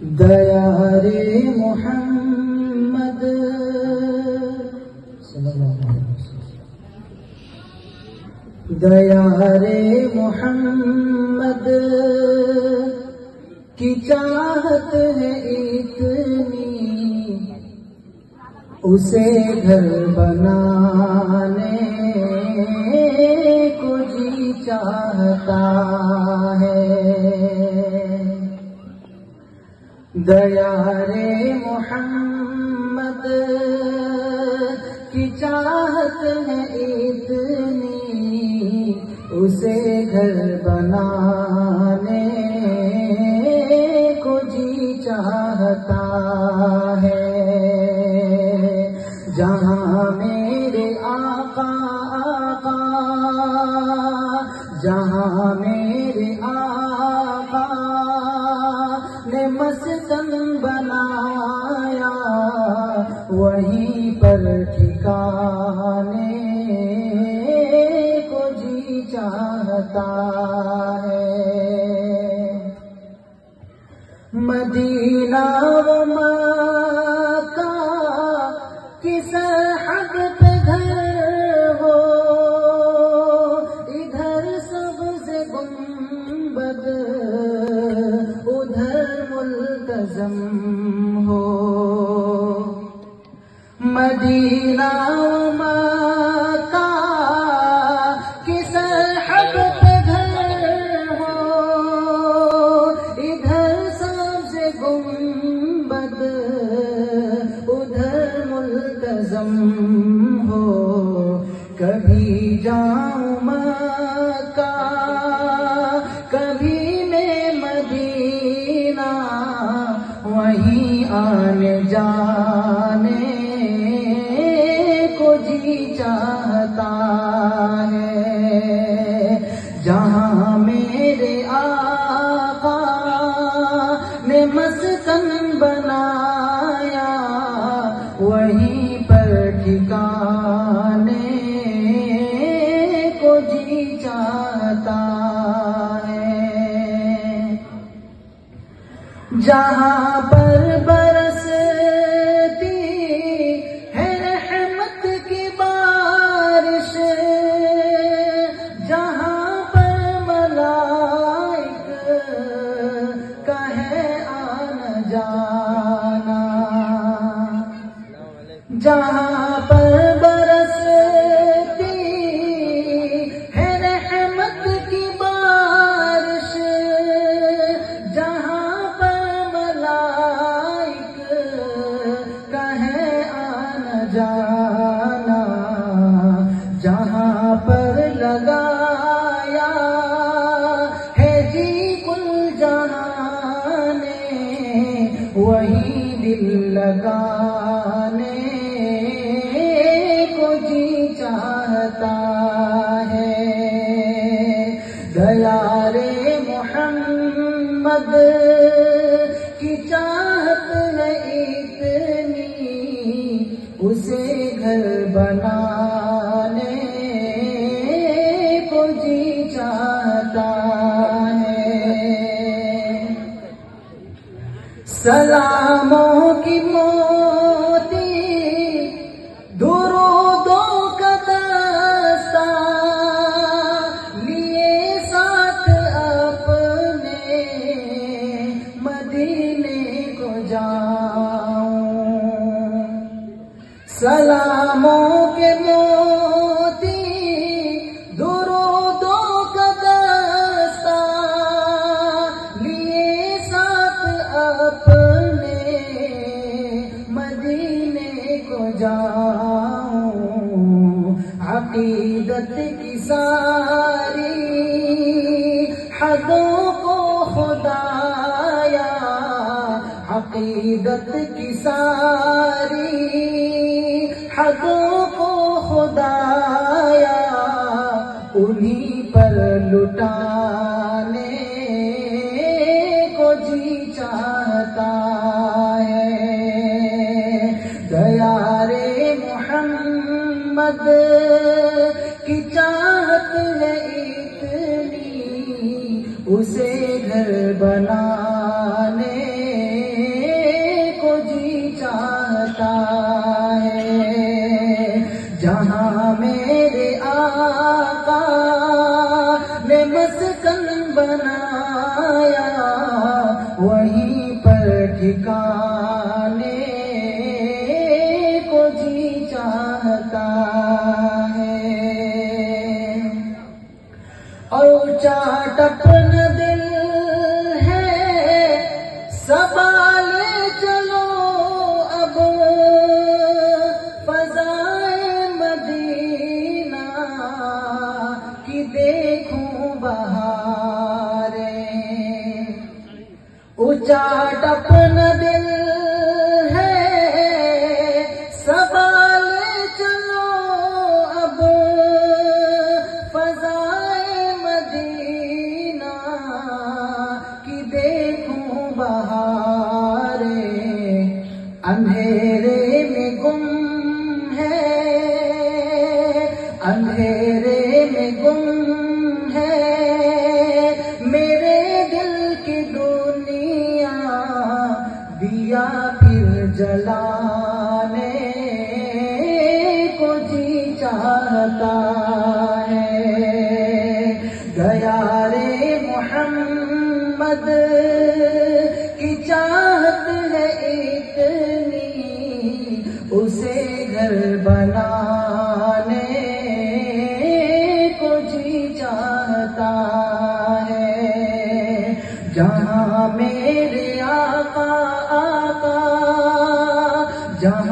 دیا رے محمد صلی اللہ علیہ وسلم، دیا رے محمد کی چاہت ہے اتنی، اسے گھر بنانے کو جی چاہتا ہے۔ دیا رے محمد کی چاہت ہے اتنی، اسے گھر بنانے کو جی چاہتا ہے۔ جہاں میرے آقا جہاں میرے آقا نے مسکن بنایا، وہیں پر ٹھکانے کو جی چاہتا ہے۔ مدینہ و مکہ کی سرحد پہ گھر ہو، ادھر سبز گنبد ادھر ملتزم ہو۔ مدینہ و مکہ کی سرحد پہ گھر ہو، ادھر سبز گنبد ادھر ملتزم ہو۔ کبھی جاؤں مکہ کبھی میں مدینہ، وہیں آنے جانے کو جی چاہتا ہے۔ جہاں میرے آقا نے مسکن بنایا، وہیں پر ٹھکانے کو جی چاہتا ہے۔ جہاں پر برستی ہے رحمت کی بارش، جہاں پر ملائک کا ہے آنا جانا، جہاں پر برستی ہے رحمت کی بارش، جہاں پر ملائک کا ہے آنا جانا، جہاں پر لگایا ہے جی کل جہاں نے، وہی دل لگانے کو جی چاہتا ہے۔ دیا رے محمد کی چاہت ہے اتنی، اسے گھر بنانے کو جی چاہتا ہے۔ سلاموں کی موتی درودوں کا دستہ لیے ساتھ اپنے مدینے کو جاؤں۔ سلاموں کے موتی درودوں کا دستہ لیے ساتھ اپنے مدینے کو جاؤں۔ عقیدت کی ساری حدوں کو خدایا، عقیدت کی ساری حدوں کو خدایا، انہیں پر لٹانے کو جی چاہتا ہے۔ دیا رے محمد کی چاہت ہے اتنی، اسے گھر بنانے بنایا وہیں پر ٹھکانے کو جی چاہتا ہے، اور چاٹ اپنا دل ہے سنبھالے چلو اب فضائے مدینہ کی دیکھوں بہاریں، اچاٹ اپنا دل ہے سنبھالے چلو اب فضائے مدینہ کی دیکھوں بہاریں، اندھیرے میں گم ہے، اندھیرے میں گم ہے میرے دل کی دنیا، دیا پھر جلانے کو جی چاہتا ہے، گیا رے محمد کی چاہت ہے اتنی، اسے گھر بنانے کو جی چاہتا ہے، جہاں میرے آقا جہاں